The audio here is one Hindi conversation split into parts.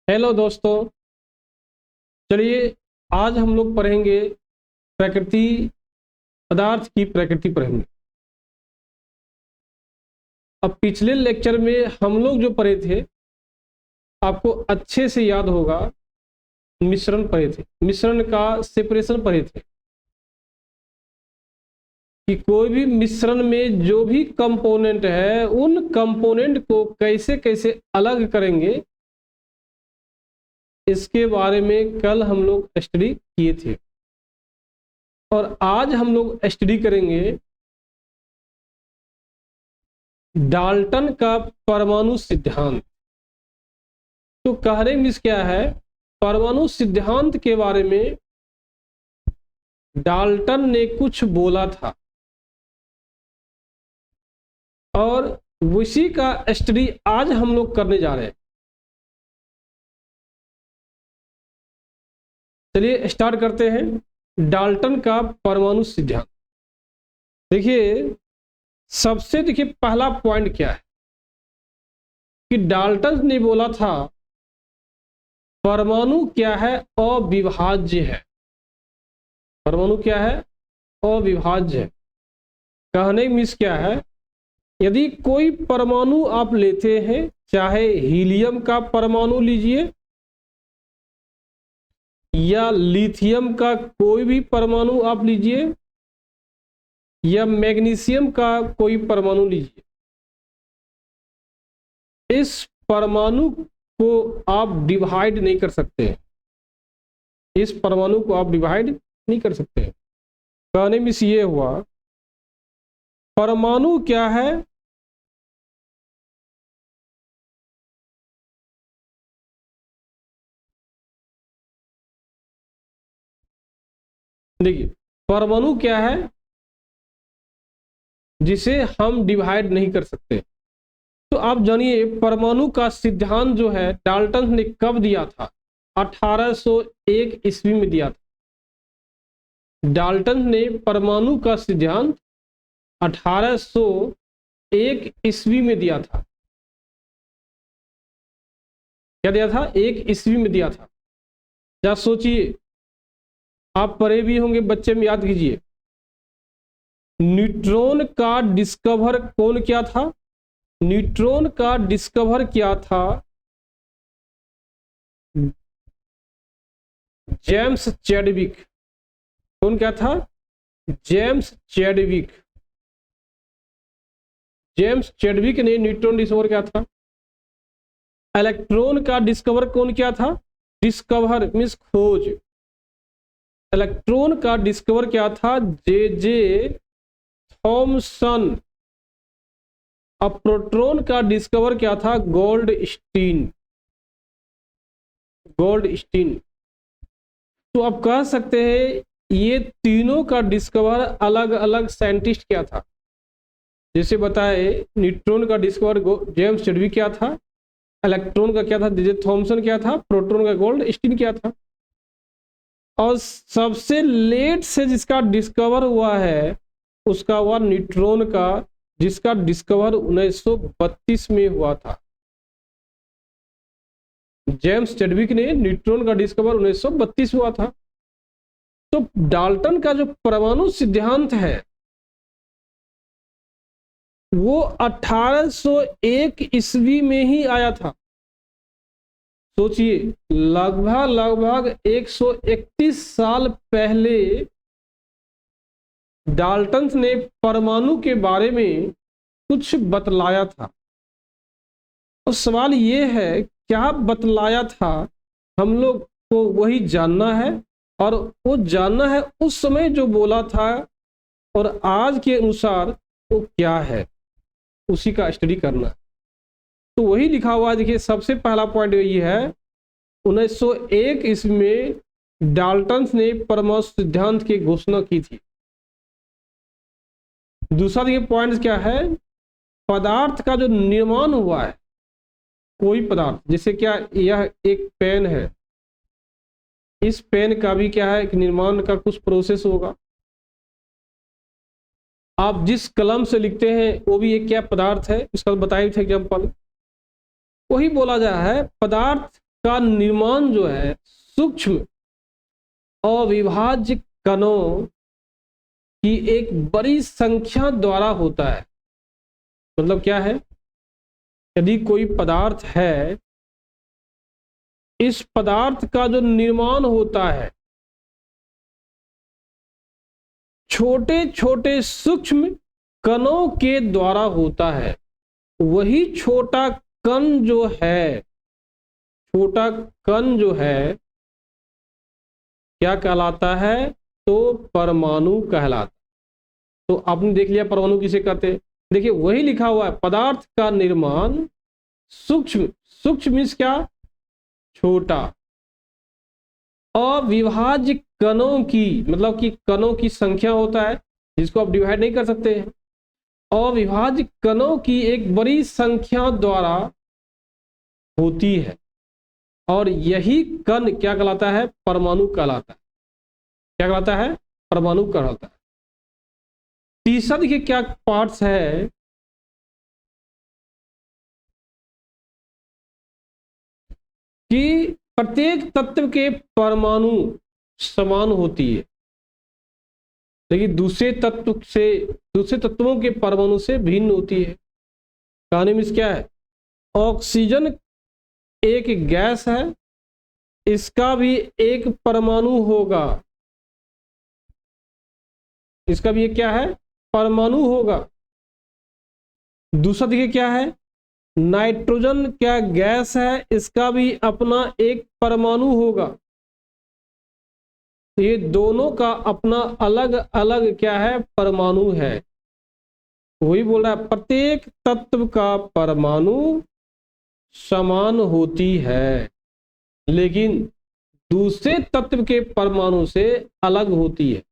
हेलो दोस्तों, चलिए आज हम लोग पढ़ेंगे प्रकृति, पदार्थ की प्रकृति पढ़ेंगे। अब पिछले लेक्चर में हम लोग जो पढ़े थे, आपको अच्छे से याद होगा, मिश्रण पढ़े थे, मिश्रण का सेपरेशन पढ़े थे कि कोई भी मिश्रण में जो भी कंपोनेंट है उन कंपोनेंट को कैसे कैसे अलग करेंगे, इसके बारे में कल हम लोग स्टडी किए थे। और आज हम लोग स्टडी करेंगे डाल्टन का परमाणु सिद्धांत। तो कहने मिस क्या है, परमाणु सिद्धांत के बारे में डाल्टन ने कुछ बोला था और उसी का स्टडी आज हम लोग करने जा रहे हैं। चलिए स्टार्ट करते हैं डाल्टन का परमाणु सिद्धांत। देखिए पहला पॉइंट क्या है कि डाल्टन ने बोला था परमाणु क्या है, अविभाज्य है। परमाणु क्या है, अविभाज्य है। कहने मिस क्या है, यदि कोई परमाणु आप लेते हैं, चाहे हीलियम का परमाणु लीजिए या लिथियम का कोई भी परमाणु आप लीजिए या मैग्नीशियम का कोई परमाणु लीजिए, इस परमाणु को आप डिवाइड नहीं कर सकते। इस परमाणु को आप डिवाइड नहीं कर सकते। कहने में ये हुआ, परमाणु क्या है, देखिए परमाणु क्या है जिसे हम डिवाइड नहीं कर सकते। तो आप जानिए परमाणु का सिद्धांत जो है डाल्टन ने कब दिया था, 1801 ईस्वी में दिया था। डाल्टन ने परमाणु का सिद्धांत 1801 ईस्वी में दिया था। क्या दिया था, 1 ईस्वी में दिया था। क्या सोचिए, आप पढ़े भी होंगे, बच्चे में याद कीजिए, न्यूट्रॉन का डिस्कवर कौन किया था? न्यूट्रॉन का डिस्कवर किया था जेम्स चैडविक। कौन क्या था? James Chadwick. जेम्स चैडविक ने न्यूट्रॉन डिस्कवर किया था। इलेक्ट्रॉन का डिस्कवर कौन किया था? डिस्कवर मीन्स खोज। इलेक्ट्रॉन का डिस्कवर किया था जे थॉमसन। अब प्रोटॉन का डिस्कवर किया था गोल्डस्टीन। गोल्डस्टीन। तो आप कह सकते हैं ये तीनों का डिस्कवर अलग अलग साइंटिस्ट किया था। जैसे बताए, न्यूट्रॉन का डिस्कवर जेम्स चैडविक किया था, इलेक्ट्रॉन का क्या था जे थॉमसन किया था, प्रोटॉन का गोल्डस्टीन किया था। और सबसे लेट से जिसका डिस्कवर हुआ है उसका हुआ न्यूट्रॉन का, जिसका डिस्कवर 1932 में हुआ था। जेम्स चैडविक ने न्यूट्रॉन का डिस्कवर 1932 हुआ था। तो डाल्टन का जो परमाणु सिद्धांत है वो 1801 ईस्वी में ही आया था। सोचिए, लगभग 131 साल पहले डाल्टन ने परमाणु के बारे में कुछ बतलाया था। और सवाल ये है, क्या बतलाया था, हम लोग को वही जानना है। और वो जानना है उस समय जो बोला था और आज के अनुसार वो क्या है, उसी का स्टडी करना है। तो वही लिखा हुआ है। देखिए सबसे पहला पॉइंट ये है, 1901 ईस्वी में डाल्टन ने परमाणु सिद्धांत की घोषणा की थी। दूसरा देखिए पॉइंट क्या है, पदार्थ का जो निर्माण हुआ है, कोई पदार्थ, जैसे क्या यह एक पेन है, इस पेन का भी क्या है, एक निर्माण का कुछ प्रोसेस होगा। आप जिस कलम से लिखते हैं वो भी एक क्या पदार्थ है, इसका बताए थे एग्जाम्पल। वही बोला जा है पदार्थ का निर्माण जो है सूक्ष्म अविभाज्य कणों की एक बड़ी संख्या द्वारा होता है। मतलब क्या है, यदि कोई पदार्थ है, इस पदार्थ का जो निर्माण होता है छोटे छोटे सूक्ष्म कणों के द्वारा होता है। वही छोटा कण जो है, छोटा कण जो है क्या कहलाता है, तो परमाणु कहलाता। तो आपने देख लिया परमाणु किसे कहते हैं। देखिए वही लिखा हुआ है पदार्थ का निर्माण सूक्ष्म, सूक्ष्म मीन्स क्या, छोटा, अविभाज्य कणों की, मतलब कि कणों की संख्या होता है जिसको आप डिवाइड नहीं कर सकते हैं, अविभाज्य कणों की एक बड़ी संख्या द्वारा होती है। और यही कण क्या कहलाता है, परमाणु कहलाता है। क्या कहलाता है, परमाणु कहलाता है। तीसरा देखिए क्या पार्ट्स है कि प्रत्येक तत्व के परमाणु समान होती है, लेकिन दूसरे तत्वों के परमाणु से भिन्न होती है। कहानी में क्या है, ऑक्सीजन एक गैस है, इसका भी एक परमाणु होगा, इसका भी एक क्या है, परमाणु होगा। दूसरा देखिए क्या है, नाइट्रोजन क्या गैस है, इसका भी अपना एक परमाणु होगा। ये दोनों का अपना अलग अलग क्या है, परमाणु है। वही बोल रहा है प्रत्येक तत्व का परमाणु समान होती है, लेकिन दूसरे तत्व के परमाणु से अलग होती है।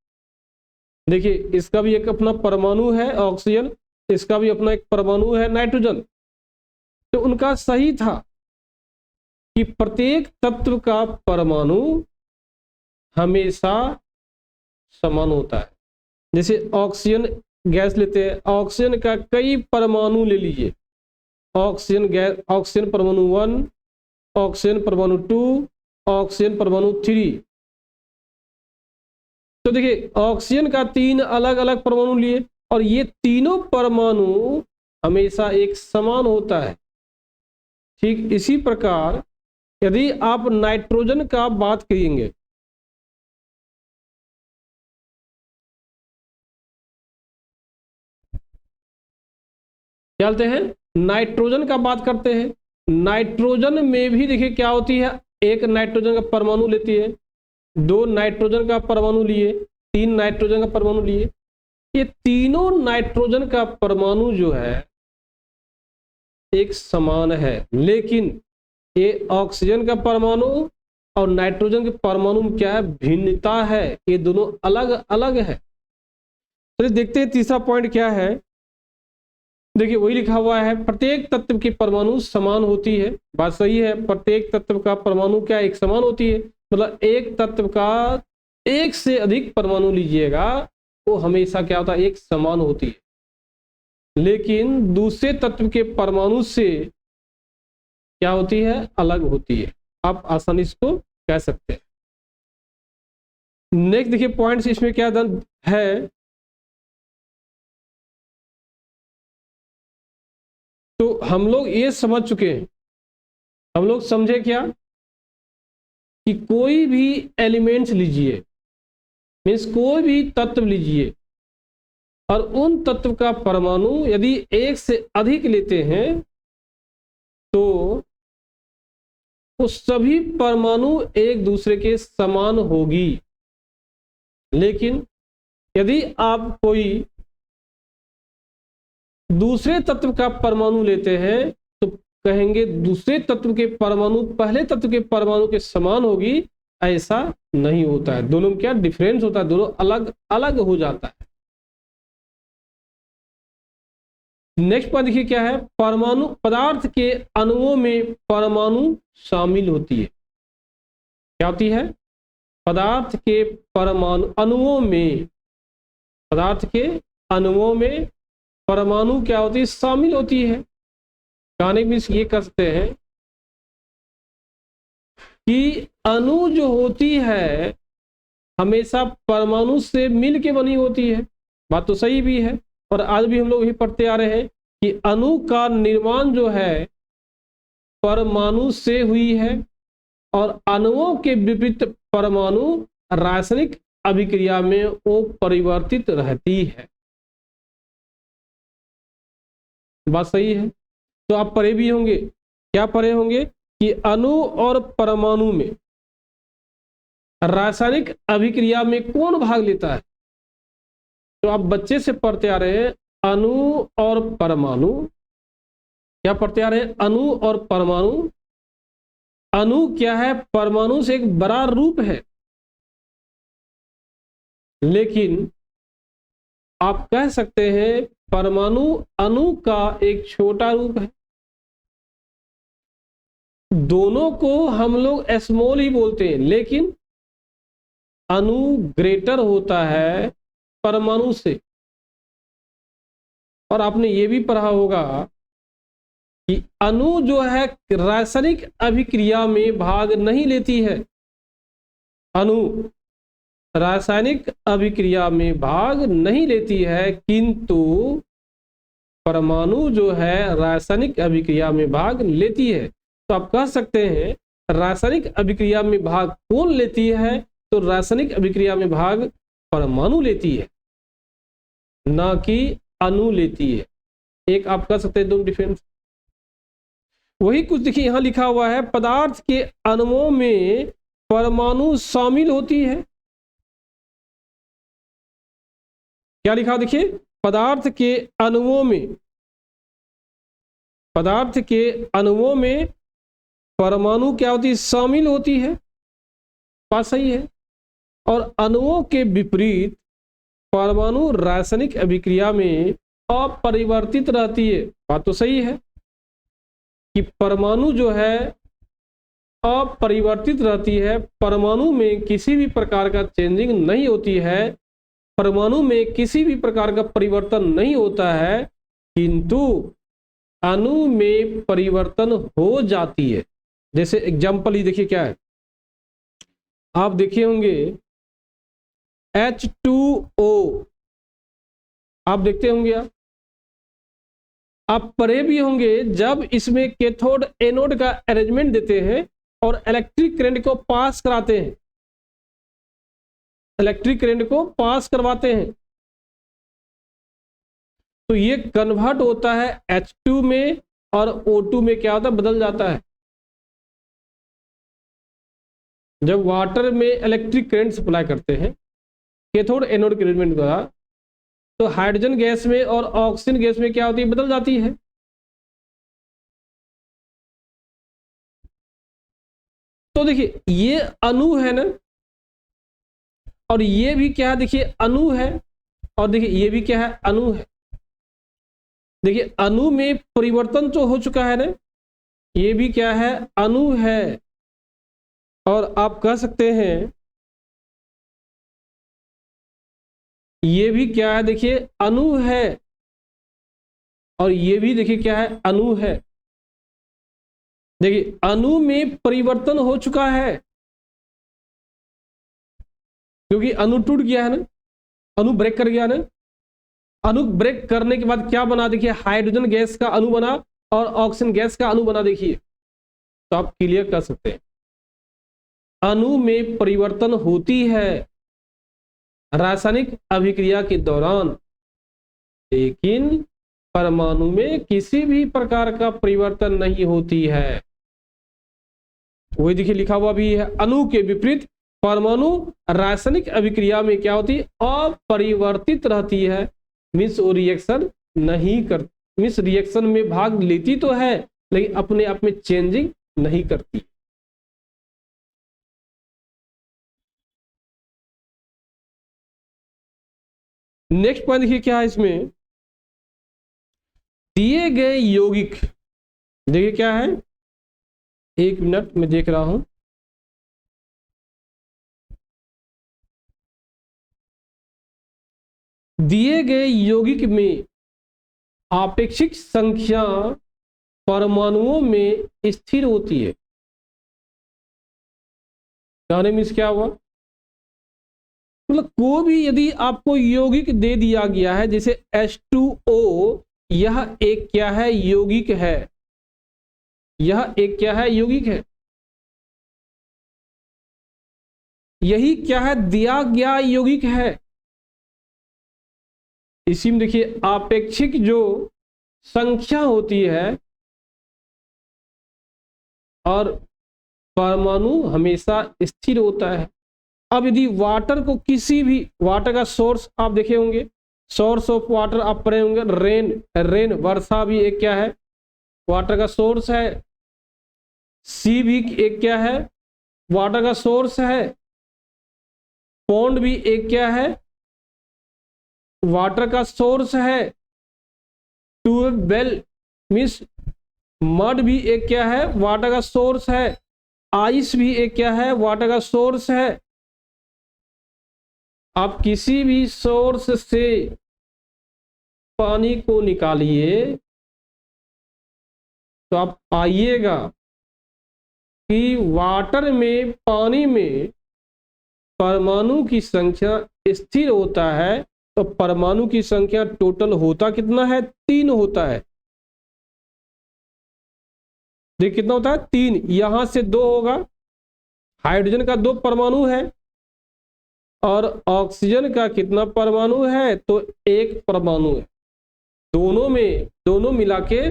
देखिए इसका भी एक अपना परमाणु है ऑक्सीजन, इसका भी अपना एक परमाणु है नाइट्रोजन। तो उनका सही था कि प्रत्येक तत्व का परमाणु हमेशा समान होता है। जैसे ऑक्सीजन गैस लेते हैं, ऑक्सीजन का कई परमाणु ले लीजिए, ऑक्सीजन गैस, ऑक्सीजन परमाणु 1, ऑक्सीजन परमाणु 2, ऑक्सीजन परमाणु 3। तो देखिए ऑक्सीजन का 3 अलग अलग परमाणु लिए और ये तीनों परमाणु हमेशा एक समान होता है। ठीक इसी प्रकार यदि आप नाइट्रोजन का बात करेंगे, चलते हैं नाइट्रोजन का बात करते हैं। नाइट्रोजन में भी देखिए क्या होती है, एक नाइट्रोजन का परमाणु लेती है, 2 नाइट्रोजन का परमाणु लिए, 3 नाइट्रोजन का परमाणु लिए। ये तीनों नाइट्रोजन का परमाणु जो है एक समान है, लेकिन ये ऑक्सीजन का परमाणु और नाइट्रोजन के परमाणु में क्या है, भिन्नता है। ये दोनों अलग अलग है। तो देखते हैं तीसरा पॉइंट क्या है। देखिए वही लिखा हुआ है प्रत्येक तत्व की परमाणु समान होती है। बात सही है, प्रत्येक तत्व का परमाणु क्या एक समान होती है। मतलब एक तत्व का एक से अधिक परमाणु लीजिएगा वो हमेशा क्या होता है, एक समान होती है, लेकिन दूसरे तत्व के परमाणु से क्या होती है, अलग होती है। आप आसानी इसको कह सकते हैं। नेक्स्ट देखिए पॉइंट्स इसमें क्या है, तो हम लोग ये समझ चुके हैं, हम लोग समझे क्या कि कोई भी एलिमेंट्स लीजिए, मीन्स कोई भी तत्व लीजिए और उन तत्व का परमाणु यदि एक से अधिक लेते हैं तो वो सभी परमाणु एक दूसरे के समान होगी। लेकिन यदि आप कोई दूसरे तत्व का परमाणु लेते हैं तो कहेंगे दूसरे तत्व के परमाणु पहले तत्व के परमाणु के समान होगी, ऐसा नहीं होता है। दोनों में क्या डिफरेंस होता है, दोनों अलग अलग हो जाता है। नेक्स्ट पर देखिए क्या है, परमाणु पदार्थ के अणुओं में परमाणु शामिल होती है। क्या होती है, पदार्थ के परमाणु अणुओं में, पदार्थ के अणुओं में परमाणु क्या होती है, शामिल होती है। कहने में ये कर सकते हैं कि अणु जो होती है हमेशा परमाणु से मिल के बनी होती है। बात तो सही भी है, और आज भी हम लोग यही पढ़ते आ रहे हैं कि अणु का निर्माण जो है परमाणु से हुई है, और अणुओं के विपरीत परमाणु रासायनिक अभिक्रिया में वो परिवर्तित रहती है। बात सही है। तो आप पढ़े भी होंगे, क्या पढ़े होंगे कि अणु और परमाणु में रासायनिक अभिक्रिया में कौन भाग लेता है। तो आप बच्चे से पढ़ते आ रहे हैं अणु और परमाणु, क्या पढ़ते आ रहे हैं, अणु और परमाणु। अणु क्या है, परमाणु से एक बड़ा रूप है, लेकिन आप कह सकते हैं परमाणु अणु का एक छोटा रूप है। दोनों को हम लोग स्मॉल ही बोलते हैं, लेकिन अणु ग्रेटर होता है परमाणु से। और आपने ये भी पढ़ा होगा कि अणु जो है रासायनिक अभिक्रिया में भाग नहीं लेती है। अणु रासायनिक अभिक्रिया में भाग नहीं लेती है, किंतु परमाणु जो है रासायनिक अभिक्रिया में भाग लेती है। तो आप कह सकते हैं रासायनिक अभिक्रिया में भाग कौन लेती है, तो रासायनिक अभिक्रिया में भाग परमाणु लेती है, ना कि अणु लेती है। एक आप कह सकते हैं दोनों डिफरेंस। वही कुछ देखिए यहां लिखा हुआ है, पदार्थ के अणुओं में परमाणु शामिल होती है। क्या लिखा देखिए, पदार्थ के अणुओं में, पदार्थ के अणुओं में परमाणु क्या होती है, शामिल होती है। बात सही है। और अणुओं के विपरीत परमाणु रासायनिक अभिक्रिया में अपरिवर्तित रहती है। बात तो सही है कि परमाणु जो है अपरिवर्तित रहती है, परमाणु में किसी भी प्रकार का चेंजिंग नहीं होती है, परमाणु में किसी भी प्रकार का परिवर्तन नहीं होता है, किंतु अणु में परिवर्तन हो जाती है। जैसे एग्जाम्पल ही देखिए क्या है, आप देखे होंगे H2O, आप देखते होंगे, आप पढ़े भी होंगे, जब इसमें कैथोड एनोड का अरेंजमेंट देते हैं और इलेक्ट्रिक करंट को पास कराते हैं, इलेक्ट्रिक करंट को पास करवाते हैं, तो ये कन्वर्ट होता है H2 में, और O2 में क्या होता है, बदल जाता है। जब वाटर में इलेक्ट्रिक करंट सप्लाई करते हैं कैथोड एनोड के अरेंजमेंट द्वारा, तो हाइड्रोजन गैस में और ऑक्सीजन गैस में क्या होती है, बदल जाती है। तो देखिए ये अणु है ना, और ये भी क्या है, देखिए अणु है, और देखिए ये भी क्या है, अणु है। देखिए अणु में परिवर्तन तो हो चुका है ना, ये भी क्या है, अणु है। और आप कह सकते हैं ये भी क्या है, देखिए अणु है, और ये भी देखिए क्या है, अणु है। देखिए अणु में परिवर्तन हो चुका है, क्योंकि अणु टूट गया है ना, अणु ब्रेक कर गया ना। अणु ब्रेक करने के बाद क्या बना, देखिए हाइड्रोजन गैस का अणु बना और ऑक्सीजन गैस का अणु बना। देखिए तो आप क्लियर कर सकते हैं अणु में परिवर्तन होती है रासायनिक अभिक्रिया के दौरान, लेकिन परमाणु में किसी भी प्रकार का परिवर्तन नहीं होती है। वही देखिए लिखा हुआ भी है, अणु के विपरीत परमाणु रासायनिक अभिक्रिया में क्या होती है, अपरिवर्तित रहती है। मीन्स वो रिएक्शन नहीं कर, मीन्स रिएक्शन में भाग लेती तो है, लेकिन अपने आप में चेंजिंग नहीं करती। नेक्स्ट पॉइंट देखिए क्या है इसमें, दिए गए यौगिक, देखिए क्या है, एक मिनट में देख रहा हूं, दिए गए यौगिक में आपेक्षिक संख्या परमाणुओं में स्थिर होती है। कहने मीन्स क्या हुआ, मतलब को भी यदि आपको यौगिक दे दिया गया है, जैसे H2O, यह एक क्या है, यौगिक है, यह एक क्या है, यौगिक है। यही क्या है, दिया गया यौगिक है। इसी में देखिए आपेक्षिक जो संख्या होती है और परमाणु हमेशा स्थिर होता है। अब यदि वाटर को किसी भी, वाटर का सोर्स आप देखे होंगे, सोर्स ऑफ वाटर आप पढ़े होंगे, रेन, रेन वर्षा भी एक क्या है, वाटर का सोर्स है। सी भी एक क्या है, वाटर का सोर्स है। पॉन्ड भी एक क्या है, वाटर का सोर्स है। ट्यूबवेल मीन्स मड भी एक क्या है, वाटर का सोर्स है। आइस भी एक क्या है, वाटर का सोर्स है। आप किसी भी सोर्स से पानी को निकालिए तो आप पाइएगा कि वाटर में, पानी में परमाणु की संख्या स्थिर होता है। तो परमाणु की संख्या टोटल होता कितना है, 3 होता है। देखिए कितना होता है, 3। यहां से 2 होगा, हाइड्रोजन का 2 परमाणु है, और ऑक्सीजन का कितना परमाणु है, तो 1 परमाणु है। दोनों मिला के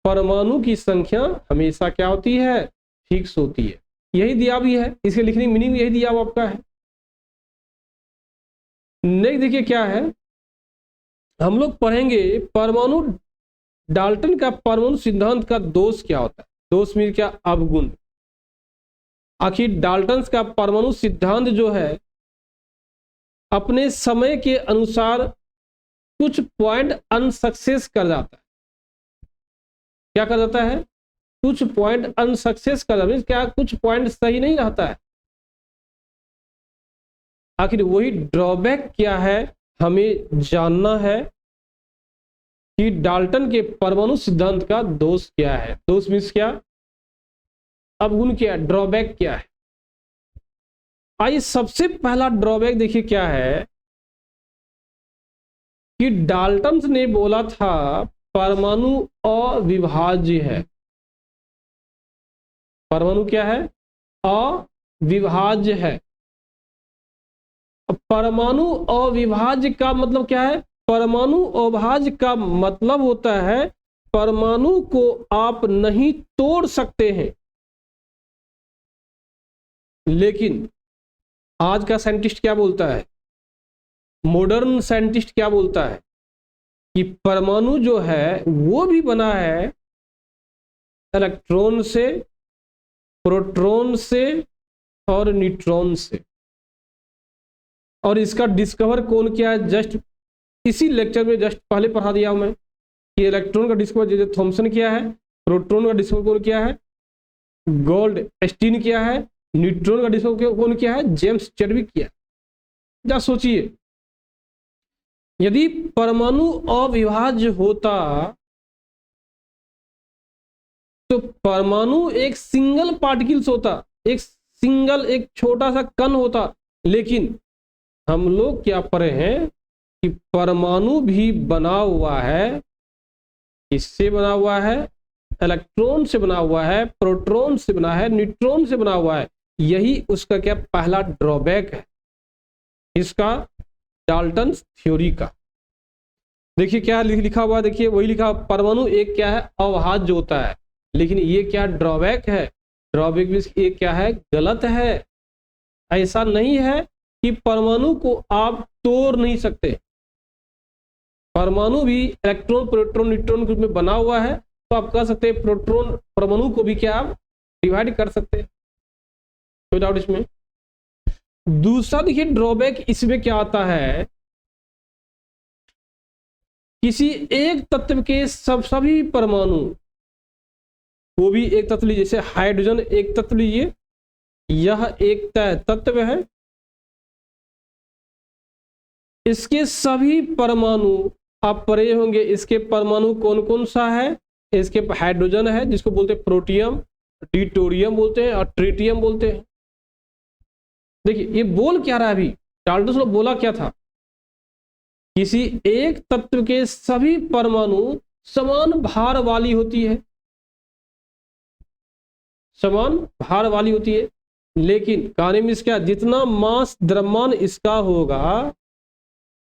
परमाणु की संख्या हमेशा क्या होती है, फिक्स होती है। यही दिया भी है, इसके लिखने की मीनिंग यही दिया हुआ आपका है। नेक्स्ट देखिए क्या है, हम लोग पढ़ेंगे परमाणु, डाल्टन का परमाणु सिद्धांत का दोष क्या होता है। दोष मीन क्या, अवगुण। आखिर डाल्टन का परमाणु सिद्धांत जो है अपने समय के अनुसार कुछ पॉइंट अनसक्सेस कर जाता है। क्या कर जाता है, कुछ पॉइंट अनसक्सेस कर जाता है, क्या कुछ पॉइंट सही नहीं रहता है। आखिर वही ड्रॉबैक क्या है, हमें जानना है कि डाल्टन के परमाणु सिद्धांत का दोष क्या है। दोष मीन्स क्या, अवगुण क्या, ड्रॉबैक क्या है। आइए सबसे पहला ड्रॉबैक देखिए क्या है कि डाल्टन ने बोला था परमाणु अविभाज्य है। परमाणु क्या है, अविभाज्य है। परमाणु अविभाज्य का मतलब क्या है, परमाणु अविभाज्य का मतलब होता है परमाणु को आप नहीं तोड़ सकते हैं। लेकिन आज का साइंटिस्ट क्या बोलता है, मॉडर्न साइंटिस्ट क्या बोलता है कि परमाणु जो है वो भी बना है इलेक्ट्रॉन से, प्रोटॉन से और न्यूट्रॉन से। और इसका डिस्कवर कौन किया है, जस्ट इसी लेक्चर में जस्ट पहले पढ़ा दिया हूं मैं कि इलेक्ट्रॉन का डिस्कवर जे जे थॉमसन किया है, प्रोटॉन का डिस्कवर कौन किया है, गोल्ड स्टीन किया है, न्यूट्रॉन का डिस्कवर कौन किया है, जेम्स चैडविक किया। जा सोचिए, यदि परमाणु अविभाज्य होता तो परमाणु एक सिंगल पार्टिकल्स होता, एक सिंगल, एक छोटा सा कण होता। लेकिन हम लोग क्या पढ़े हैं कि परमाणु भी बना हुआ है, किससे बना हुआ है, इलेक्ट्रॉन से बना हुआ है, प्रोटॉन से बना है, न्यूट्रॉन से बना हुआ है। यही उसका क्या पहला ड्रॉबैक है इसका, डाल्टन थ्योरी का। देखिए क्या लिखा हुआ, देखिए वही लिखा, परमाणु एक क्या है, अविभाज्य होता है। लेकिन ये क्या ड्रॉबैक है, ड्रॉबैक मींस ये क्या है, गलत है। ऐसा नहीं है कि परमाणु को आप तोड़ नहीं सकते। परमाणु भी इलेक्ट्रॉन, प्रोटॉन, न्यूट्रॉन ग्रुप में बना हुआ है, तो आप कह सकते हैं प्रोटॉन, परमाणु को भी क्या आप डिवाइड कर सकते हैं, कोई डाउट इसमें। दूसरा देखिए ड्रॉबैक इसमें क्या आता है, किसी एक तत्व के सभी परमाणु, वो भी एक तत्व लीजिए, जैसे हाइड्रोजन एक तत्व लीजिए, यह एक तत्व है, इसके सभी परमाणु आप पढ़े होंगे, इसके परमाणु कौन कौन सा है, इसके हाइड्रोजन है जिसको बोलते हैं प्रोटियम, ड्यूटेरियम बोलते हैं और ट्रिटियम बोलते हैं। देखिए ये बोल क्या रहा है अभी, डाल्टन ने बोला क्या था, किसी एक तत्व के सभी परमाणु समान भार वाली होती है, समान भार वाली होती है, लेकिन कहानी में इसका जितना मास द्रव्यमान इसका होगा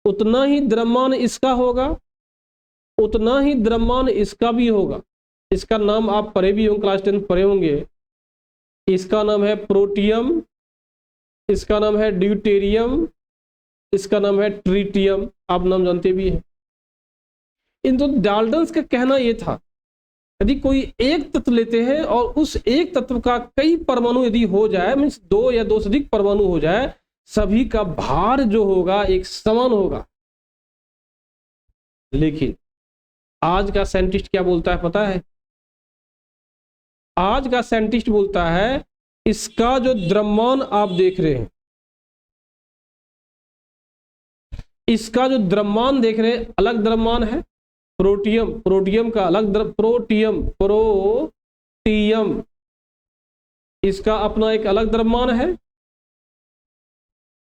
उतना ही द्रव्यमान इसका होगा, उतना ही द्रव्यमान इसका भी होगा। इसका नाम आप पढ़े भी होंगे, क्लास 10 पढ़े होंगे। इसका नाम है प्रोटियम, इसका नाम है ड्यूटेरियम, इसका नाम है ट्रिटियम, आप नाम जानते भी हैं। इन दो डाल्टन का कहना यह था, यदि कोई एक तत्व लेते हैं और उस एक तत्व का कई परमाणु यदि हो जाए, मीन्स 2 या 2 से अधिक परमाणु हो जाए, सभी का भार जो होगा एक समान होगा। लेकिन आज का साइंटिस्ट क्या बोलता है पता है, आज का साइंटिस्ट बोलता है इसका जो द्रव्यमान आप देख रहे हैं, इसका जो द्रव्यमान देख रहे हैं अलग द्रव्यमान है। प्रोटियम, प्रोटियम का अलग प्रोटियम, इसका अपना एक अलग द्रव्यमान है।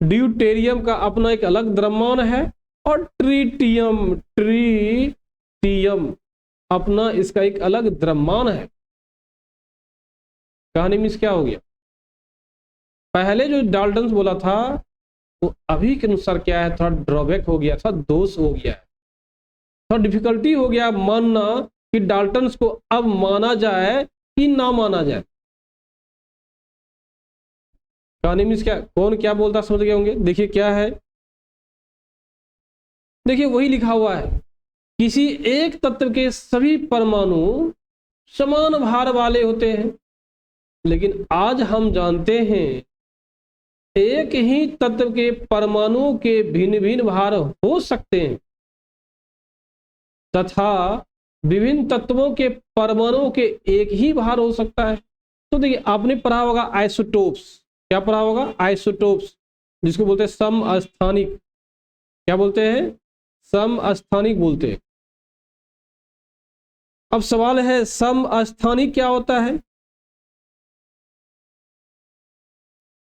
ड्यूटेरियम का अपना एक अलग द्रव्यमान है और ट्रिटियम अपना इसका एक अलग द्रव्यमान है। कहानी में क्या हो गया, पहले जो डाल्टन बोला था वो अभी के अनुसार क्या है, थोड़ा ड्रॉबैक हो गया, थोड़ा दोष हो गया है, थोड़ा डिफिकल्टी हो गया मानना कि डाल्टन को अब माना जाए कि ना माना जाए। कहानी में क्या, कौन क्या बोलता समझ गए होंगे। देखिए क्या है, देखिए वही लिखा हुआ है, किसी एक तत्व के सभी परमाणु समान भार वाले होते हैं, लेकिन आज हम जानते हैं एक ही तत्व के परमाणु के भिन्न भिन्न भार हो सकते हैं तथा विभिन्न तत्वों के परमाणुओं के एक ही भार हो सकता है। तो देखिए आपने पढ़ा होगा आइसोटोप्स, क्या पढ़ा होगा, आइसोटोप्स, जिसको बोलते हैं समस्थानिक, क्या बोलते हैं, समस्थानिक बोलते हैं। अब सवाल है समस्थानिक क्या होता है,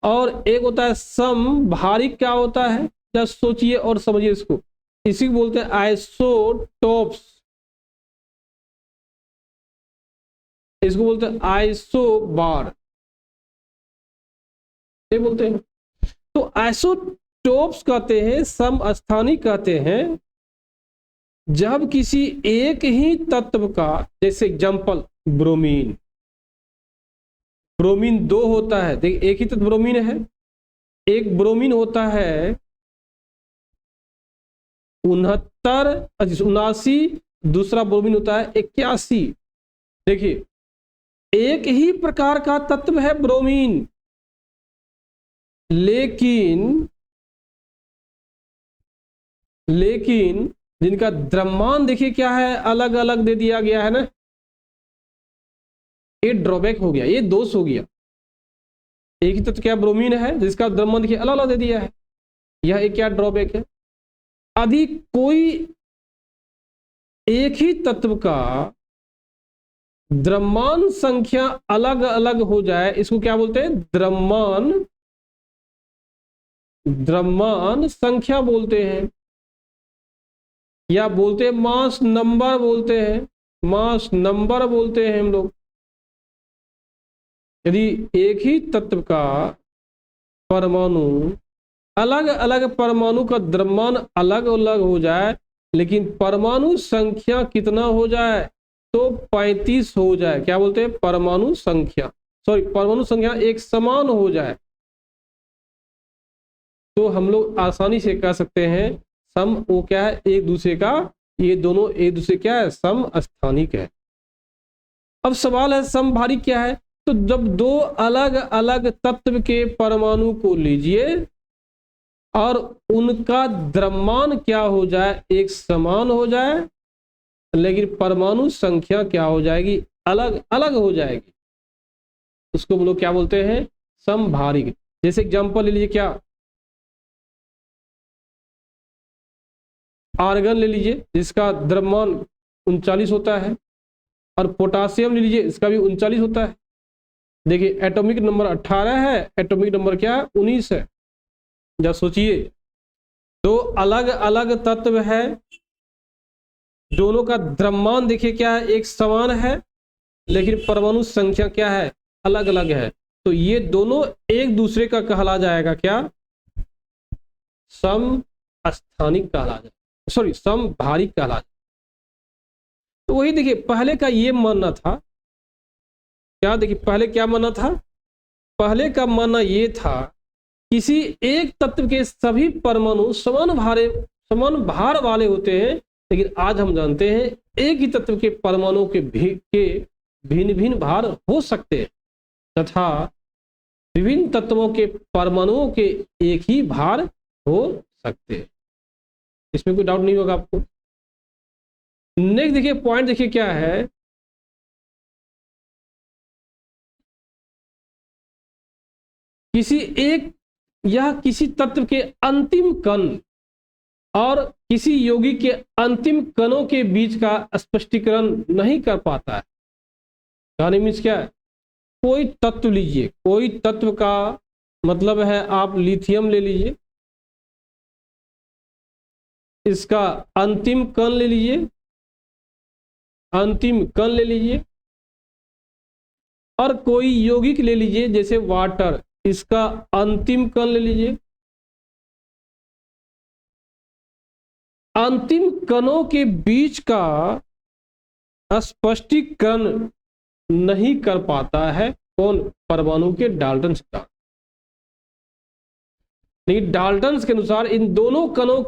और एक होता है समभारिक क्या होता है, क्या सोचिए और समझिए इसको, इसी को बोलते हैं आइसोटोप्स, इसको बोलते हैं आइसोबार, ये बोलते हैं। तो आइसोटोप्स कहते हैं, समस्थानिक कहते हैं जब किसी एक ही तत्व का, जैसे एग्जांपल ब्रोमीन, ब्रोमीन 2 होता है, देखिए एक ही तत्व ब्रोमीन है, एक ब्रोमीन होता है 79 दूसरा ब्रोमीन होता है 81। देखिए एक ही प्रकार का तत्व है ब्रोमीन, लेकिन जिनका द्रव्यमान देखिए क्या है, अलग अलग दे दिया गया है ना, ये ड्रॉबैक हो गया, ये दोष हो गया। एक ही तत्व क्या ब्रोमीन है जिसका द्रव्यमान देखिए अलग अलग दे दिया है, यह एक क्या ड्रॉबैक है। यदि कोई एक ही तत्व का द्रव्यमान संख्या अलग अलग हो जाए, इसको क्या बोलते हैं, द्रव्यमान संख्या बोलते हैं, या बोलते हैं मास नंबर बोलते हैं, मास नंबर बोलते हैं हम लोग। यदि एक ही तत्व का परमाणु अलग अलग परमाणु का द्रव्यमान अलग अलग हो जाए, लेकिन परमाणु संख्या कितना हो जाए, तो 35 हो जाए, क्या बोलते हैं, परमाणु संख्या, परमाणु संख्या एक समान हो जाए, तो हम लोग आसानी से कह सकते हैं सम वो क्या है, एक दूसरे का, ये दोनों एक दूसरे क्या है, समस्थानिक है। अब सवाल है समभारिक क्या है, तो जब 2 अलग अलग तत्व के परमाणु को लीजिए और उनका द्रव्यमान क्या हो जाए, एक समान हो जाए, लेकिन परमाणु संख्या क्या हो जाएगी, अलग अलग हो जाएगी, उसको हम लोग क्या बोलते हैं, समभारिक। जैसे एग्जांपल ले लीजिए, क्या आर्गन ले लीजिए जिसका द्रव्यमान 39 होता है, और पोटासियम ले लीजिए इसका भी 39 होता है। देखिए एटॉमिक नंबर 18 है, एटॉमिक नंबर क्या है 19 है। जब सोचिए दो अलग अलग तत्व है, दोनों का द्रव्यमान देखिए क्या है एक समान है, लेकिन परमाणु संख्या क्या है अलग अलग है। तो ये दोनों एक दूसरे का कहला जाएगा क्या, समस्थानिक कहला जाएगा, सॉरी समभारिक कहला जाएगा। तो वही देखिए पहले का ये मानना था क्या, देखिए पहले क्या मानना था, पहले का मानना ये था किसी एक तत्व के सभी परमाणु समान भार वाले होते हैं, लेकिन आज हम जानते हैं एक ही तत्व के परमाणु के भिन्न भिन्न भार हो सकते हैं तथा विभिन्न तत्वों के परमाणुओं के एक ही भार हो सकते हैं। इसमें कोई डाउट नहीं होगा आपको। नेक्स्ट देखिए पॉइंट देखिए क्या है, किसी एक या किसी तत्व के अंतिम कण और किसी यौगिक के अंतिम कणों के बीच का स्पष्टीकरण नहीं कर पाता है। यानी मीन्स क्या है, कोई तत्व लीजिए, कोई तत्व का मतलब है आप लिथियम ले लीजिए, इसका अंतिम कण ले लीजिए, अंतिम कण ले लीजिए, और कोई यौगिक ले लीजिए जैसे वाटर, इसका अंतिम कण ले लीजिए। अंतिम कणों के बीच का स्पष्टीकरण नहीं कर पाता है कौन, परमाणु के डाल्टन्स का। लेकिन डाल्टन्स के अनुसार इन दोनों कणों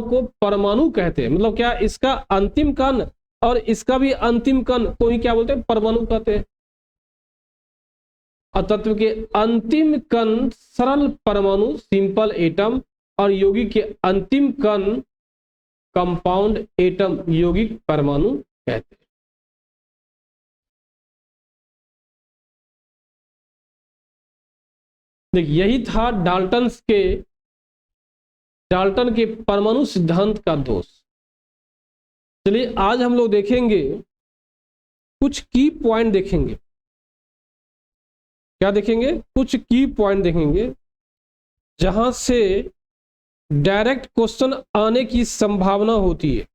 को परमाणु कहते हैं। मतलब क्या, इसका अंतिम कण और इसका भी अंतिम कण को ही क्या बोलते हैं, परमाणु कहते हैं। और तत्व के अंतिम कण सरल परमाणु सिंपल एटम और यौगिक के अंतिम कण कंपाउंड एटम यौगिक परमाणु कहते हैं। देखिए यही था डाल्टन के परमाणु सिद्धांत का दोष। चलिए आज हम लोग देखेंगे कुछ की पॉइंट देखेंगे। क्या देखेंगे, कुछ की पॉइंट देखेंगे जहां से डायरेक्ट क्वेश्चन आने की संभावना होती है।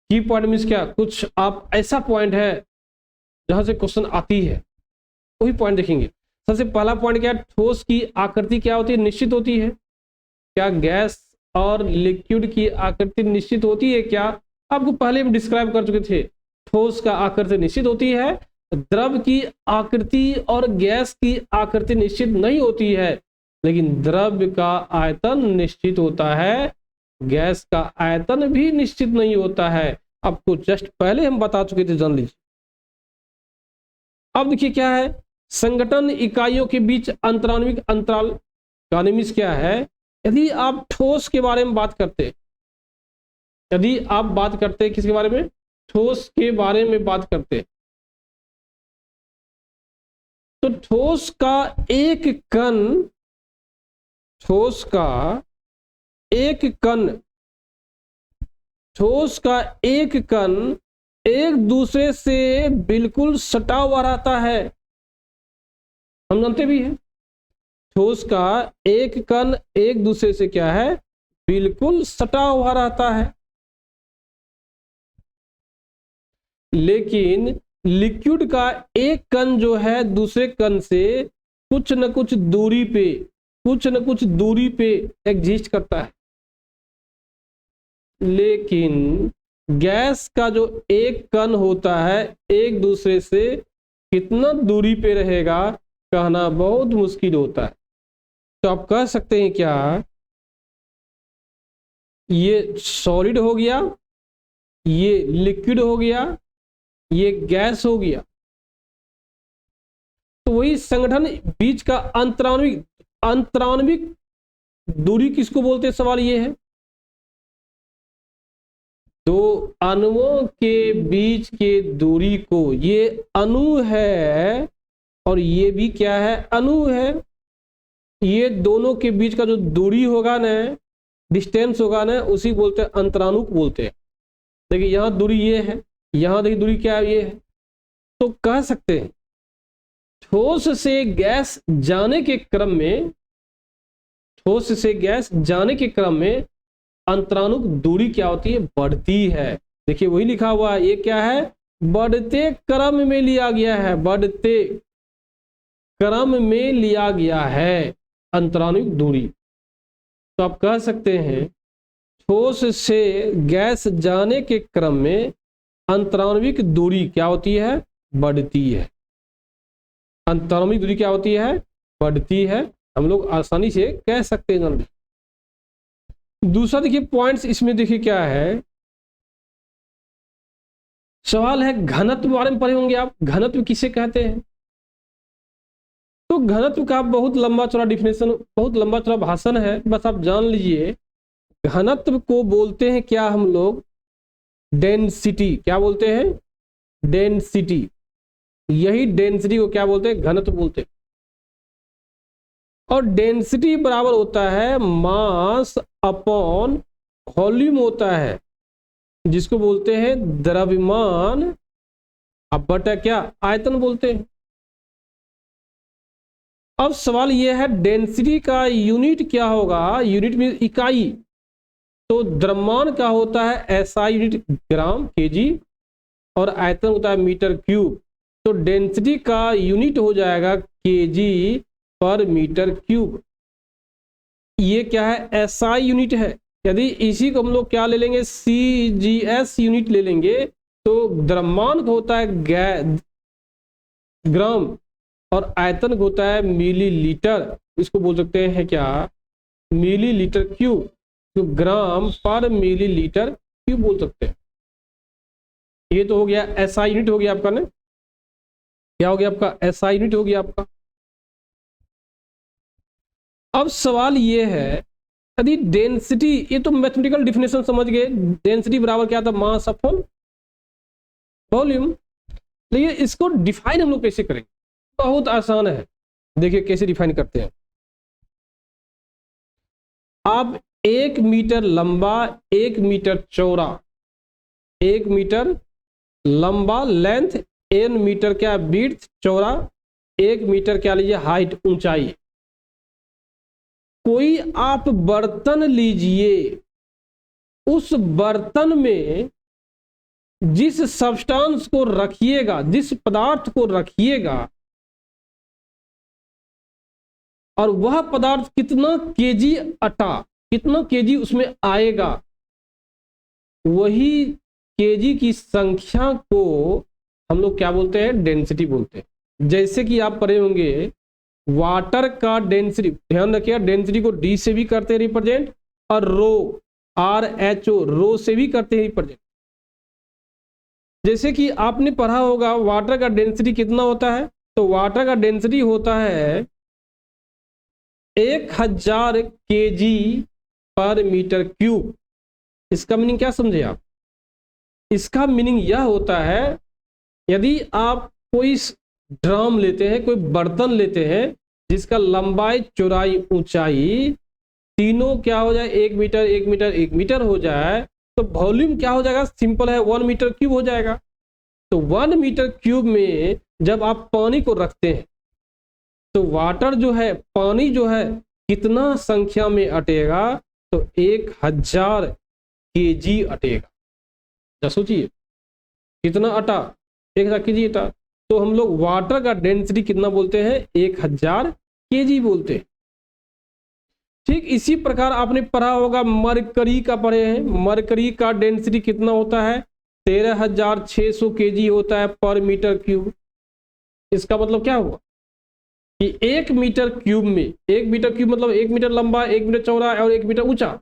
की पॉइंट मीन्स क्या, कुछ आप ऐसा पॉइंट है जहां से क्वेश्चन आती है, वही पॉइंट देखेंगे। सबसे पहला पॉइंट क्या है, ठोस की आकृति क्या होती है, निश्चित होती है क्या। गैस और लिक्विड की आकृति निश्चित होती है क्या, आपको पहले हम डिस्क्राइब कर चुके थे। ठोस का आकृति निश्चित होती है, द्रव की आकृति और गैस की आकृति निश्चित नहीं होती है, लेकिन द्रव का आयतन निश्चित होता है, गैस का आयतन भी निश्चित नहीं होता है। आपको जस्ट पहले हम बता चुके थे, जान लीजिए। अब देखिए क्या है, संगठन इकाइयों के बीच अंतराण्विक अंतराल का मीन्स क्या है। यदि आप ठोस के बारे में बात करते, यदि आप बात करते किसके बारे में, ठोस के बारे में बात करते, तो ठोस का एक कण, ठोस का एक कण, ठोस का एक कण एक दूसरे से बिल्कुल सटा हुआ रहता है, हम जानते भी हैं। ठोस का एक कण एक दूसरे से क्या है, बिल्कुल सटा हुआ रहता है। लेकिन लिक्विड का एक कण जो है दूसरे कण से कुछ न कुछ दूरी पे, कुछ न कुछ दूरी पे एग्जिस्ट करता है। लेकिन गैस का जो एक कण होता है एक दूसरे से कितना दूरी पे रहेगा, कहना बहुत मुश्किल होता है। तो आप कह सकते हैं क्या, ये सॉलिड हो गया, ये लिक्विड हो गया, ये गैस हो गया। तो वही संगठन बीच का अंतराण्विक दूरी किसको बोलते हैं, सवाल ये है। दो अणुओं के बीच के दूरी को, ये अणु है और ये भी क्या है, अणु है। ये दोनों के बीच का जो दूरी होगा ना, डिस्टेंस होगा ना, उसी बोलते हैं अंतराणु बोलते हैं। देखिए यहाँ दूरी ये है, यहाँ देखिए दूरी क्या है, ये है। तो कह सकते हैं ठोस से गैस जाने के क्रम में, ठोस से गैस जाने के क्रम में अंतराणुक दूरी क्या होती है, बढ़ती है। देखिए वही लिखा हुआ है, ये क्या है, बढ़ते क्रम में लिया गया है, बढ़ते क्रम में लिया गया है अंतराणुक दूरी। तो आप कह सकते हैं ठोस से गैस जाने के क्रम में अंतराणुविक दूरी क्या होती है, बढ़ती है। अंतराणुविक दूरी क्या होती है, बढ़ती है। हम लोग आसानी से कह सकते हैं जल्दी। दूसरा देखिए पॉइंट्स इसमें देखिए क्या है, सवाल है घनत्व बारे में पढ़े होंगे आप, घनत्व किसे कहते हैं। तो घनत्व का बहुत लंबा चौड़ा डिफिनेशन, बहुत लंबा चौड़ा भाषण है, बस आप जान लीजिए घनत्व को बोलते हैं क्या हम लोग, डेंसिटी। क्या बोलते हैं, डेंसिटी। यही डेंसिटी को क्या बोलते हैं, घनत्व बोलते हैं। और डेंसिटी बराबर होता है मास अपॉन वॉल्यूम होता है, जिसको बोलते हैं द्रव्यमान अब बटा क्या, आयतन बोलते हैं। अब सवाल यह है डेंसिटी का यूनिट क्या होगा, यूनिट में इकाई। तो द्रव्यमान का होता है एसआई यूनिट ग्राम केजी और आयतन होता है मीटर क्यूब। तो डेंसिटी का यूनिट हो जाएगा केजी पर मीटर क्यूब। ये क्या है, एसआई यूनिट है। यदि इसी को हम लोग क्या ले लेंगे, सीजीएस यूनिट ले लेंगे, तो द्रव्यमान होता है ग्राम और आयतन होता है मिलीलीटर। इसको बोल सकते हैं क्या, मिलीलीटर क्यूब। तो ग्राम पर मिलीलीटर क्यूब बोल सकते हैं। ये तो हो गया एसआई यूनिट हो गया आपका ना, क्या हो गया आपका, एसआई यूनिट हो गया आपका। अब सवाल ये है यदि डेंसिटी, ये तो मैथमेटिकल डिफिनेशन समझ गए, डेंसिटी बराबर क्या था, मास अपॉन वॉल्यूम। लेकिन इसको डिफाइन हम लोग कैसे करेंगे, बहुत आसान है। देखिए कैसे डिफाइन करते हैं। आप 1 मीटर लंबा, 1 मीटर चौड़ा, 1 मीटर लंबा लेंथ, n मीटर क्या विड्थ चौड़ा, 1 मीटर क्या लीजिए हाइट ऊंचाई। कोई आप बर्तन लीजिए, उस बर्तन में जिस सब्सटेंस को रखिएगा, जिस पदार्थ को रखिएगा, और वह पदार्थ कितना केजी आटा, कितना केजी उसमें आएगा, वही केजी की संख्या को हम लोग क्या बोलते हैं, डेंसिटी बोलते हैं। जैसे कि आप पढ़े होंगे वाटर का डेंसिटी, ध्यान रखिए डेंसिटी को डी से भी करते हैं रिप्रेजेंट, और रो RHO रो से भी करते हैं रिप्रेजेंट। जैसे कि आपने पढ़ा होगा वाटर का डेंसिटी कितना होता है, तो वाटर का डेंसिटी होता है 1000 केजी पर मीटर क्यूब। इसका मीनिंग क्या समझे आप, इसका मीनिंग यह होता है यदि आप कोई ड्रम लेते हैं, कोई बर्तन लेते हैं जिसका लंबाई चौड़ाई ऊंचाई तीनों क्या हो जाए, 1 मीटर 1 मीटर 1 मीटर हो जाए, तो वॉल्यूम क्या हो जाएगा, सिंपल है 1 मीटर क्यूब हो जाएगा। तो 1 मीटर क्यूब में जब आप पानी को रखते हैं तो वाटर जो है, पानी जो है कितना संख्या में अटेगा, तो 1000 केजी अटेगा। तो सोचिए कितना अटा, 1000 केजी अटा। तो हम लोग वाटर का डेंसिटी कितना बोलते हैं, 1000 केजी बोलते हैं। ठीक इसी प्रकार आपने पढ़ा होगा मरकरी का पढ़े हैं, मरकरी का डेंसिटी कितना होता है, 13600 केजी होता है पर मीटर क्यूब। इसका मतलब क्या हुआ कि 1 मीटर क्यूब में, 1 मीटर क्यूब मतलब 1 मीटर लंबा, 1 मीटर चौड़ा और 1 मीटर ऊंचा,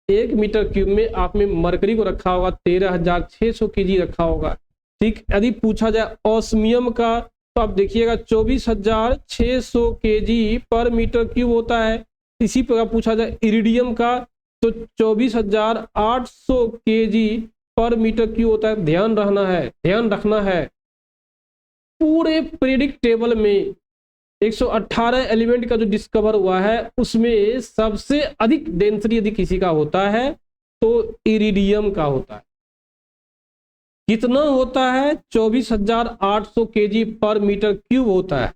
1 मीटर क्यूब में आपने मरकरी को रखा होगा 13600 केजी रखा होगा। ठीक, यदि पूछा जाए ऑस्मियम का तो आप देखिएगा 24600 केजी पर मीटर क्यूब होता है। इसी प्रकार पूछा जाए इरिडियम का तो 24800 केजी पर मीटर क्यूब होता है। ध्यान रखना है पूरे पीरियडिक टेबल में 118 एलिमेंट का जो डिस्कवर हुआ है उसमें सबसे अधिक डेंसिटी यदि किसी का होता है तो इरिडियम का होता है। कितना होता है? 24,800 kg पर मीटर क्यूब होता है।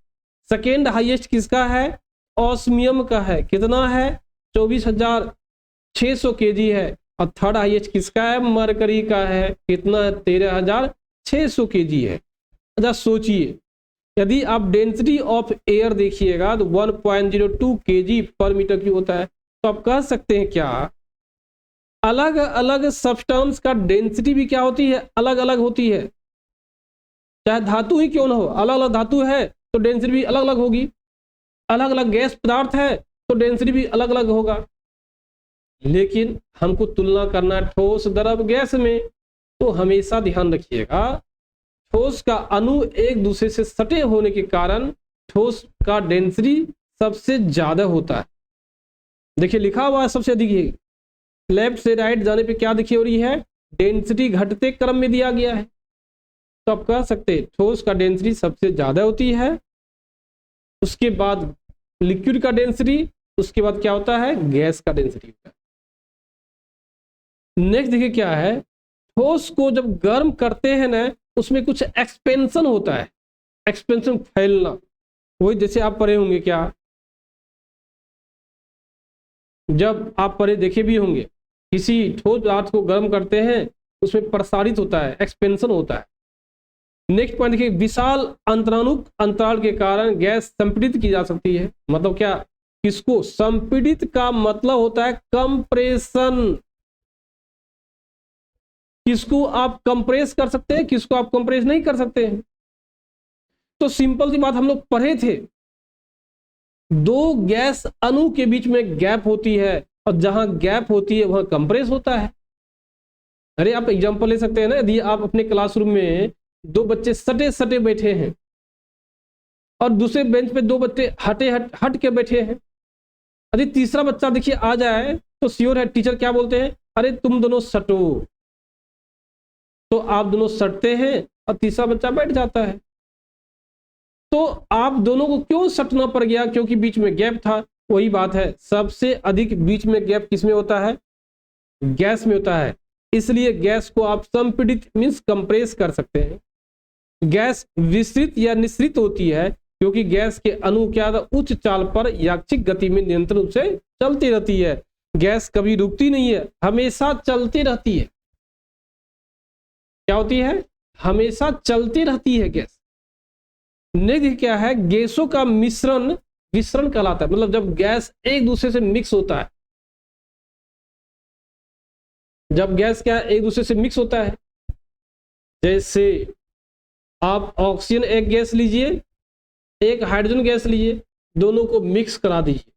सेकेंड हाईएस्ट किसका है? ऑस्मियम का है। कितना है? 24,600 kg है। और थर्ड हाईएस्ट किसका है? मरकरी का है। कितना है? 13,600 kg है। अच्छा सोचिए, यदि आप डेंसिटी ऑफ एयर देखिएगा तो 1.02 kg पर मीटर क्यूब होता है। तो आप कह सकते हैं क्या अलग अलग सब्सटेंस का डेंसिटी भी क्या होती है? अलग अलग होती है। चाहे धातु ही क्यों ना हो, अलग अलग धातु है तो डेंसिटी भी अलग अलग होगी। अलग अलग गैस पदार्थ है तो डेंसिटी भी अलग अलग होगा। लेकिन हमको तुलना करना है ठोस द्रव गैस में, तो हमेशा ध्यान रखिएगा ठोस का अणु एक दूसरे से सटे होने के कारण ठोस का डेंसिटी सबसे ज्यादा होता है। देखिए लिखा हुआ है सबसे अधिक है। लेफ्ट से राइट जाने पे क्या दिखी हो रही है? डेंसिटी घटते क्रम में दिया गया है। तो आप कह सकते हैं ठोस का डेंसिटी सबसे ज्यादा होती है, उसके बाद लिक्विड का डेंसिटी, उसके बाद क्या होता है? गैस का डेंसिटी होता है। नेक्स्ट देखिए क्या है, ठोस को जब गर्म करते हैं ना उसमें कुछ एक्सपेंशन होता है। एक्सपेंशन, फैलना। वही जैसे आप पढ़े होंगे, क्या जब आप पढ़े देखे भी होंगे, किसी ठोस पदार्थ को गर्म करते हैं उसमें प्रसारित होता है, एक्सपेंशन होता है। नेक्स्ट पॉइंट देखिए, विशाल अंतरानुक अंतराल के कारण गैस संपीड़ित की जा सकती है। मतलब क्या? किसको संपीड़ित का मतलब होता है कंप्रेशन। किसको आप कंप्रेस कर सकते हैं, किसको आप कंप्रेस नहीं कर सकते हैं। तो सिंपल सी बात हम लोग पढ़े थे, दो गैस अणु के बीच में गैप होती है और जहां गैप होती है वहां कंप्रेस होता है। अरे आप एग्जांपल ले सकते हैं ना, यदि आप अपने क्लासरूम में दो बच्चे सटे सटे बैठे हैं और दूसरे बेंच पे दो बच्चे हट के बैठे हैं, यदि तीसरा बच्चा देखिए आ जाए तो श्योर है टीचर क्या बोलते हैं? अरे तुम दोनों सटो। तो आप दोनों सटते हैं और तीसरा बच्चा बैठ जाता है। तो आप दोनों को क्यों सटना पड़ गया? क्योंकि बीच में गैप था। वही बात है, सबसे अधिक बीच में गैप किसमें होता है? गैस में होता है। इसलिए गैस को आप संपीड़ित मींस कंप्रेस कर सकते हैं। गैस विस्तृत या निःसृत होती है क्योंकि गैस के अणु क्या उच्च चाल पर यादृच्छिक गति में निरंतर रूप से चलती रहती है। गैस कभी रुकती नहीं है, हमेशा चलती रहती है। क्या होती है? हमेशा चलती रहती है गैस। नेक्स्ट क्या है, गैसों का मिश्रण विसरण कहलाता है। मतलब जब गैस एक दूसरे से मिक्स होता है, जब गैस क्या एक दूसरे से मिक्स होता है, जैसे आप ऑक्सीजन एक गैस लीजिए, एक हाइड्रोजन गैस लीजिए, दोनों को मिक्स करा दीजिए।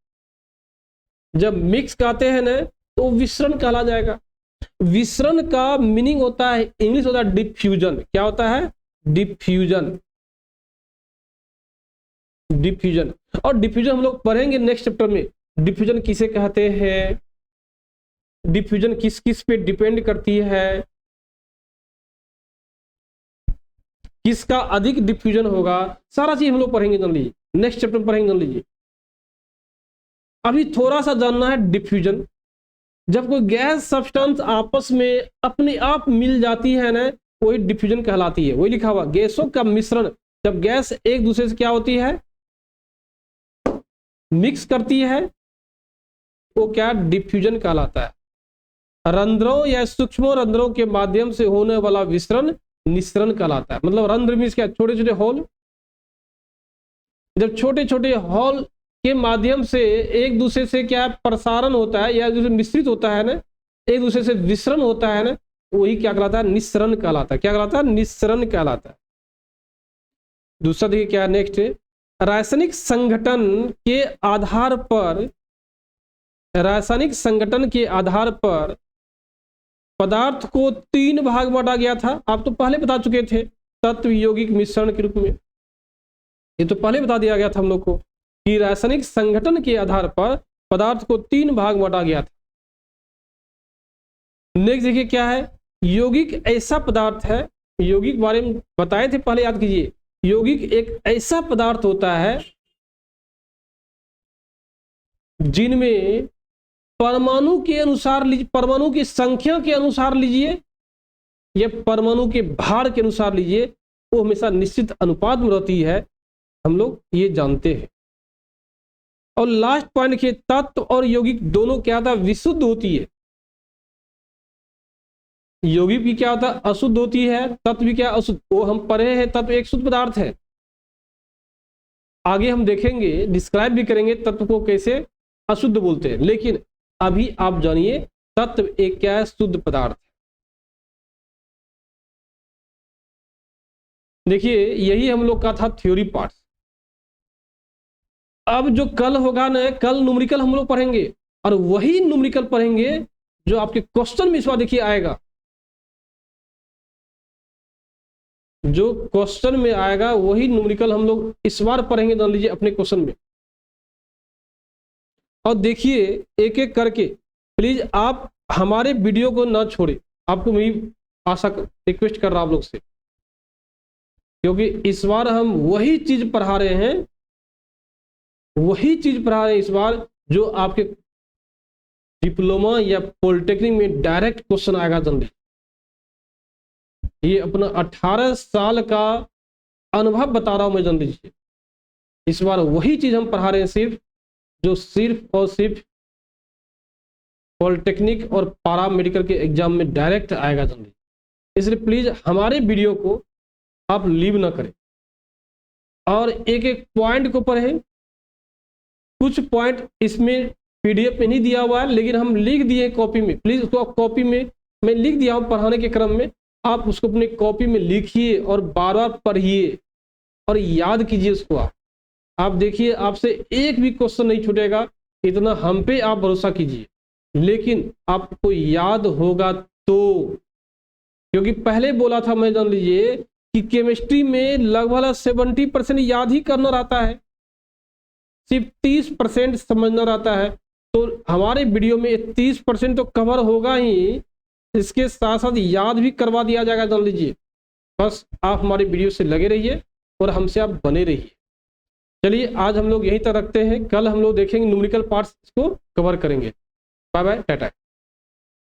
जब मिक्स कराते हैं ना तो विसरण कहला जाएगा। विसरण का मीनिंग होता है, इंग्लिश होता है डिफ्यूजन। क्या होता है? डिफ्यूजन। डिफ्यूजन। और डिफ्यूजन हम लोग पढ़ेंगे नेक्स्ट चैप्टर में। डिफ्यूजन किसे कहते हैं, डिफ्यूजन किस किस पे डिपेंड करती है, किसका अधिक डिफ्यूजन होगा, सारा चीज हम लोग पढ़ेंगे। जान लीजिए, नेक्स्ट चैप्टर पढ़ेंगे, जान लीजिए। अभी थोड़ा सा जानना है डिफ्यूजन। जब कोई गैस सब्सटेंस आपस में अपने आप मिल जाती है ना, वही डिफ्यूजन कहलाती है। वही लिखा हुआ, गैसों का मिश्रण। जब गैस एक दूसरे से क्या होती है? मिक्स करती है, वो क्या डिफ्यूजन कहलाता है। रंध्रों या सूक्ष्म रंध्रों के माध्यम से होने वाला विसरण निस्सरण कहलाता है। मतलब रंध्र मींस क्या? छोटे छोटे होल। जब छोटे छोटे होल के माध्यम से एक दूसरे से क्या प्रसारण होता है या दूसरे मिश्रित होता है ना, एक दूसरे से विसरण होता है ना, वही क्या कहलाता है? निस्सरण कहलाता है। क्या कहलाता है? निस्सरण कहलाता है। दूसरा देखिए क्या है नेक्स्ट, रासायनिक संगठन के आधार पर, रासायनिक संगठन के आधार पर पदार्थ को तीन भाग बांटा गया था। आप तो पहले बता चुके थे, तत्व यौगिक मिश्रण के रूप में। ये तो पहले बता दिया गया था हम लोग को कि रासायनिक संगठन के आधार पर पदार्थ को तीन भाग बांटा गया था। नेक्स्ट देखिए क्या है, यौगिक ऐसा पदार्थ है, यौगिक बारे में बताए थे पहले, याद कीजिए। यौगिक एक ऐसा पदार्थ होता है जिनमें परमाणु के अनुसार लीजिए, परमाणु की संख्या के अनुसार लीजिए या परमाणु के भार के अनुसार लीजिए, वो हमेशा निश्चित अनुपात में रहती है, हम लोग ये जानते हैं। और लास्ट पॉइंट के तत्व और यौगिक दोनों क्या था, विशुद्ध होती है। यौगिक भी क्या होता है, अशुद्ध होती है, तत्व भी क्या अशुद्ध, वो हम पढ़े हैं, तत्व एक शुद्ध पदार्थ है। आगे हम देखेंगे, डिस्क्राइब भी करेंगे तत्व को कैसे अशुद्ध बोलते हैं, लेकिन अभी आप जानिए तत्व एक क्या है, शुद्ध पदार्थ। देखिए यही हम लोग का था थ्योरी पार्ट। अब जो कल होगा ना, कल न्यूमेरिकल हम लोग पढ़ेंगे, और वही न्यूमेरिकल पढ़ेंगे जो आपके क्वेश्चन में इस बार देखिए आएगा। जो क्वेश्चन में आएगा वही न्यूमेरिकल हम लोग इस बार पढ़ेंगे, जान लीजिए अपने क्वेश्चन में। और देखिए एक एक करके, प्लीज आप हमारे वीडियो को ना छोड़े, आपको मेरी आशा रिक्वेस्ट कर रहा हूं आप लोग से, क्योंकि इस बार हम वही चीज पढ़ा रहे हैं, वही चीज पढ़ा रहे हैं इस बार जो आपके डिप्लोमा या पॉलिटेक्निक में डायरेक्ट क्वेश्चन आएगा जल्दी। ये अपना 18 साल का अनुभव बता रहा हूं मैं, जान लीजिए इस बार वही चीज हम पढ़ा रहे हैं, सिर्फ जो सिर्फ और सिर्फ पॉलिटेक्निक और पारा मेडिकल के एग्जाम में डायरेक्ट आएगा जल्दी। इसलिए प्लीज हमारे वीडियो को आप लीव ना करें और एक एक पॉइंट को पढ़ें। कुछ पॉइंट इसमें पीडीएफ में नहीं दिया हुआ है, लेकिन हम लिख दिए कॉपी में, प्लीज उसको कॉपी में मैं लिख दिया हूं पढ़ाने के क्रम में, आप उसको अपने कॉपी में लिखिए और बार बार पढ़िए और याद कीजिए उसको। आप देखिए आपसे एक भी क्वेश्चन नहीं छूटेगा, इतना हम पे आप भरोसा कीजिए, लेकिन आपको याद होगा तो, क्योंकि पहले बोला था मैं, जान लीजिए कि केमिस्ट्री में लगभग 70% याद ही करना रहता है, सिर्फ 30% समझना रहता है। तो हमारे वीडियो में 30% तो कवर होगा ही, इसके साथ साथ याद भी करवा दिया जाएगा, जान लीजिए। बस आप हमारे वीडियो से लगे रहिए और हमसे आप बने रहिए। चलिए आज हम लोग यहीं तक रखते हैं, कल हम लोग देखेंगे न्यूमेरिकल पार्ट्स को कवर करेंगे। Bye bye, Tata.